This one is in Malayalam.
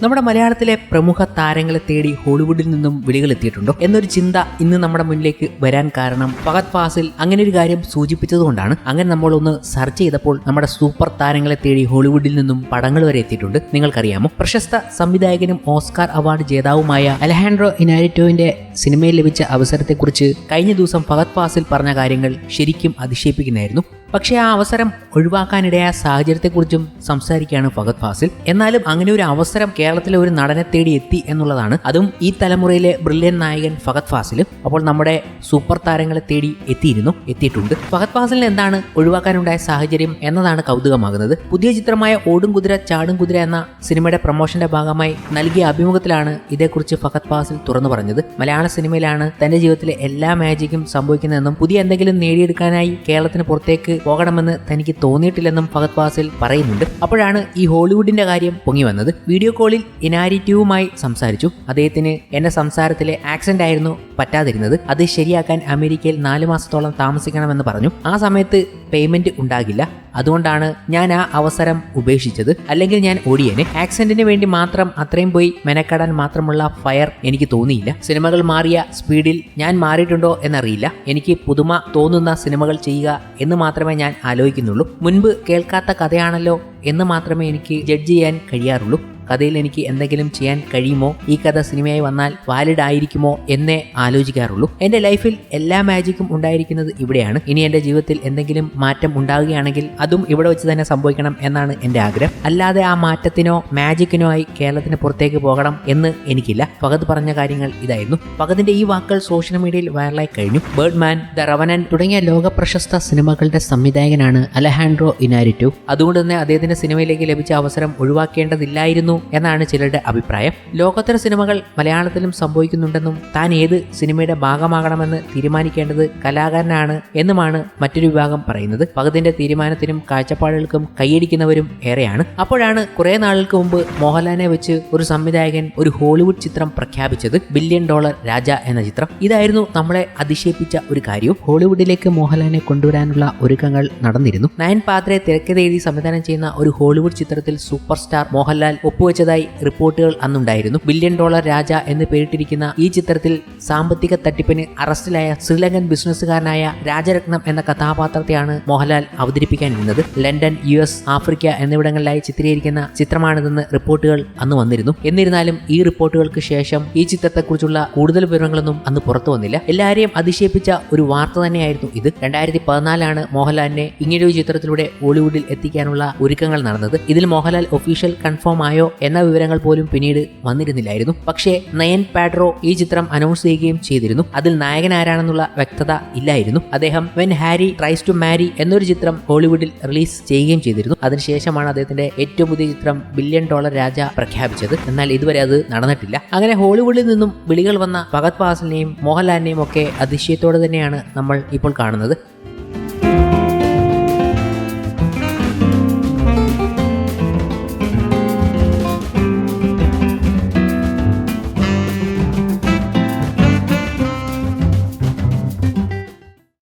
നമ്മുടെ മലയാളത്തിലെ പ്രമുഖ താരങ്ങളെ തേടി ഹോളിവുഡിൽ നിന്നും വിളികൾ എത്തിയിട്ടുണ്ടോ എന്നൊരു ചിന്ത ഇന്ന് നമ്മുടെ മുന്നിലേക്ക് വരാൻ കാരണം ഫഹദ് ഫാസിൽ അങ്ങനെ ഒരു കാര്യം സൂചിപ്പിച്ചതുകൊണ്ടാണ്. അങ്ങനെ നമ്മൾ ഒന്ന് സെർച്ച് ചെയ്തപ്പോൾ നമ്മുടെ സൂപ്പർ താരങ്ങളെ തേടി ഹോളിവുഡിൽ നിന്നും പടങ്ങൾ വരെ എത്തിയിട്ടുണ്ട്. നിങ്ങൾക്കറിയാമോ? പ്രശസ്ത സംവിധായകനും ഓസ്കാർ അവാർഡ് ജേതാവുമായ അലഹാൻഡ്രോ ഇനാരിറ്റോവിന്റെ സിനിമയിൽ ലഭിച്ച അവസരത്തെക്കുറിച്ച് കഴിഞ്ഞ ദിവസം ഫഹദ് ഫാസിൽ പറഞ്ഞ കാര്യങ്ങൾ ശരിക്കും അതിശയിപ്പിക്കുന്നതായിരുന്നു. പക്ഷേ ആ അവസരം ഒഴിവാക്കാനിടയായ സാഹചര്യത്തെക്കുറിച്ചും സംസാരിക്കുകയാണ് ഫഹദ് ഫാസിൽ. എന്നാലും അങ്ങനെ ഒരു അവസരം കേരളത്തിലെ ഒരു നടനെ തേടി എത്തി എന്നുള്ളതാണ്. അതും ഈ തലമുറയിലെ ബ്രില്യൻ നായകൻ ഫഹദ് ഫാസിലും അപ്പോൾ നമ്മുടെ സൂപ്പർ താരങ്ങളെ തേടി എത്തിയിട്ടുണ്ട്. ഫഹദ് ഫാസിലിന് എന്താണ് ഒഴിവാക്കാനുണ്ടായ സാഹചര്യം എന്നതാണ് കൗതുകമാകുന്നത്. പുതിയ ചിത്രമായ ഓടും കുതിര ചാടും കുതിര എന്ന സിനിമയുടെ പ്രൊമോഷന്റെ ഭാഗമായി നൽകിയ അഭിമുഖത്തിലാണ് ഇതേക്കുറിച്ച് ഫഹദ് ഫാസിൽ തുറന്നു പറഞ്ഞത്. മലയാള സിനിമയിലാണ് തന്റെ ജീവിതത്തിലെ എല്ലാ മാജിക്കും സംഭവിക്കുന്നതെന്നും പുതിയ എന്തെങ്കിലും നേടിയെടുക്കാനായി കേരളത്തിന് പുറത്തേക്ക് പോകണമെന്ന് തനിക്ക് തോന്നിയിട്ടില്ലെന്നും ഫഹദ് ഫാസിൽ പറയുന്നുണ്ട്. അപ്പോഴാണ് ഈ ഹോളിവുഡിന്റെ കാര്യം പൊങ്ങി വന്നത്. വീഡിയോ കോളിൽ ഇനാരിറ്റീവുമായി സംസാരിച്ചു. അദ്ദേഹത്തിന് എന്റെ സംസാരത്തിലെ ആക്സന്റ് ആയിരുന്നു പറ്റാതിരുന്നത്. അത് ശരിയാക്കാൻ അമേരിക്കയിൽ 4 മാസത്തോളം താമസിക്കണമെന്ന് പറഞ്ഞു. ആ സമയത്ത് പേയ്മെന്റ് ഉണ്ടാകില്ല. അതുകൊണ്ടാണ് ഞാൻ ആ അവസരം ഉപേക്ഷിച്ചത്. അല്ലെങ്കിൽ ഞാൻ ഓടിയേനെ. ആക്സന്റിന് വേണ്ടി മാത്രം അത്രയും പോയി മെനക്കെടാൻ മാത്രമുള്ള ഫയർ എനിക്ക് തോന്നിയില്ല. സിനിമകൾ മാറിയ സ്പീഡിൽ ഞാൻ മാറിയിട്ടുണ്ടോ എന്നറിയില്ല. എനിക്ക് പുതുമ തോന്നുന്ന സിനിമകൾ ചെയ്യുക എന്ന് മാത്രമേ ഞാൻ ആലോചിക്കുന്നുള്ളൂ. മുൻപ് കേൾക്കാത്ത കഥയാണല്ലോ എന്ന് മാത്രമേ എനിക്ക് ജഡ്ജ് ചെയ്യാൻ കഴിയാറുള്ളൂ. കഥയിൽ എനിക്ക് എന്തെങ്കിലും ചെയ്യാൻ കഴിയുമോ, ഈ കഥ സിനിമയായി വന്നാൽ വാലിഡ് ആയിരിക്കുമോ എന്നേ ആലോചിക്കാറുള്ളൂ. എന്റെ ലൈഫിൽ എല്ലാ മാജിക്കും ഉണ്ടായിരിക്കുന്നത് ഇവിടെയാണ്. ഇനി എന്റെ ജീവിതത്തിൽ എന്തെങ്കിലും മാറ്റം ഉണ്ടാവുകയാണെങ്കിൽ അതും ഇവിടെ വെച്ച് തന്നെ സംഭവിക്കണം എന്നാണ് എന്റെ ആഗ്രഹം. അല്ലാതെ ആ മാറ്റത്തിനോ മാജിക്കിനോ ആയി കേരളത്തിന് പുറത്തേക്ക് പോകണം എന്ന് എനിക്കില്ല. ഫഹദ് പറഞ്ഞ കാര്യങ്ങൾ ഇതായിരുന്നു. ഫഹദിന്റെ ഈ വാക്കുകൾ സോഷ്യൽ മീഡിയയിൽ വൈറലായി കഴിഞ്ഞു. ബേർഡ്മാൻ, ദ റവനന്റ് തുടങ്ങിയ ലോക പ്രശസ്ത സിനിമകളുടെ സംവിധായകനാണ് അലഹാൻഡ്രോ ഇനാരിറ്റോ. അതുകൊണ്ട് തന്നെ അദ്ദേഹത്തിന്റെ സിനിമയിലേക്ക് ലഭിച്ച അവസരം ഒഴിവാക്കേണ്ടതില്ലായിരുന്നു എന്നാണ് ചിലരുടെ അഭിപ്രായം. ലോകോത്തര സിനിമകൾ മലയാളത്തിലും സംഭവിക്കുന്നുണ്ടെന്നും താൻ ഏത് സിനിമയുടെ ഭാഗമാകണമെന്ന് തീരുമാനിക്കേണ്ടത് കലാകാരനാണ് എന്നുമാണ് മറ്റൊരു വിഭാഗം പറയുന്നത്. ഫഹദിന്റെ തീരുമാനത്തിനും കാഴ്ചപ്പാടുകൾക്കും കൈയടിക്കുന്നവരും ഏറെയാണ്. അപ്പോഴാണ് കുറെ നാളുകൾക്ക് മുമ്പ് മോഹൻലാലിനെ വെച്ച് ഒരു സംവിധായകൻ ഒരു ഹോളിവുഡ് ചിത്രം പ്രഖ്യാപിച്ചത്. $1 ബില്യൺ രാജ എന്ന ചിത്രം. ഇതായിരുന്നു നമ്മളെ അതിശയിപ്പിച്ച ഒരു കാര്യവും. ഹോളിവുഡിലേക്ക് മോഹൻലാലിനെ കൊണ്ടുവരാനുള്ള ഒരുക്കങ്ങൾ നടന്നിരുന്നു. നയൻ പാത്രെ തിരക്കഥയെഴുതി സംവിധാനം ചെയ്യുന്ന ഒരു ഹോളിവുഡ് ചിത്രത്തിൽ സൂപ്പർ സ്റ്റാർ മോഹൻലാൽ ഒപ്പുവെച്ചതായി റിപ്പോർട്ടുകൾ അന്നുണ്ടായിരുന്നു. $1 ബില്യൺ രാജ എന്ന് പേരിട്ടിരിക്കുന്ന ഈ ചിത്രത്തിൽ സാമ്പത്തിക തട്ടിപ്പിന് അറസ്റ്റിലായ ശ്രീലങ്കൻ ബിസിനസ്സുകാരനായ രാജരത്നം എന്ന കഥാപാത്രത്തെയാണ് മോഹൻലാൽ അവതരിപ്പിക്കാനിരുന്നത്. ലണ്ടൻ, US, ആഫ്രിക്ക എന്നിവിടങ്ങളിലായി ചിത്രീകരിക്കുന്ന ചിത്രമാണിതെന്ന് റിപ്പോർട്ടുകൾ അന്ന് വന്നിരുന്നു. എന്നിരുന്നാലും ഈ റിപ്പോർട്ടുകൾക്ക് ശേഷം ഈ ചിത്രത്തെക്കുറിച്ചുള്ള കൂടുതൽ വിവരങ്ങളൊന്നും അന്ന് പുറത്തു വന്നില്ല. എല്ലാവരെയും അതിശയിപ്പിച്ച ഒരു വാർത്ത തന്നെയായിരുന്നു ഇത്. 2014 മോഹൻലാലിനെ ഇങ്ങനെയൊരു ചിത്രത്തിലൂടെ ബോളിവുഡിൽ എത്തിക്കാനുള്ള ഒരുക്കങ്ങൾ നടന്നത്. ഇതിൽ മോഹൻലാൽ ഒഫീഷ്യൽ കൺഫേം ആയോ എന്ന വിവരങ്ങൾ പോലും പിന്നീട് വന്നിരുന്നില്ലായിരുന്നു. പക്ഷേ നയൻ പാഡ്രോ ഈ ചിത്രം അനൗൺസ് ചെയ്യുകയും ചെയ്തിരുന്നു. അതിൽ നായകൻ ആരാണെന്നുള്ള വ്യക്തത ഇല്ലായിരുന്നു. അദ്ദേഹം when Harry tries to marry എന്നൊരു ചിത്രം ഹോളിവുഡിൽ റിലീസ് ചെയ്യുകയും ചെയ്തിരുന്നു. അതിനുശേഷമാണ് അദ്ദേഹത്തിന്റെ ഏറ്റവും പുതിയ ചിത്രം $1 ബില്യൺ രാജ പ്രഖ്യാപിച്ചത്. എന്നാൽ ഇതുവരെ അത് നടന്നിട്ടില്ല. അങ്ങനെ ഹോളിവുഡിൽ നിന്നും വിളികൾ വന്ന ഫഹദ് ഫാസിലിനെയും മോഹൻലാലിനെയും ഒക്കെ അതിശയത്തോടെ തന്നെയാണ് നമ്മൾ ഇപ്പോൾ കാണുന്നത്.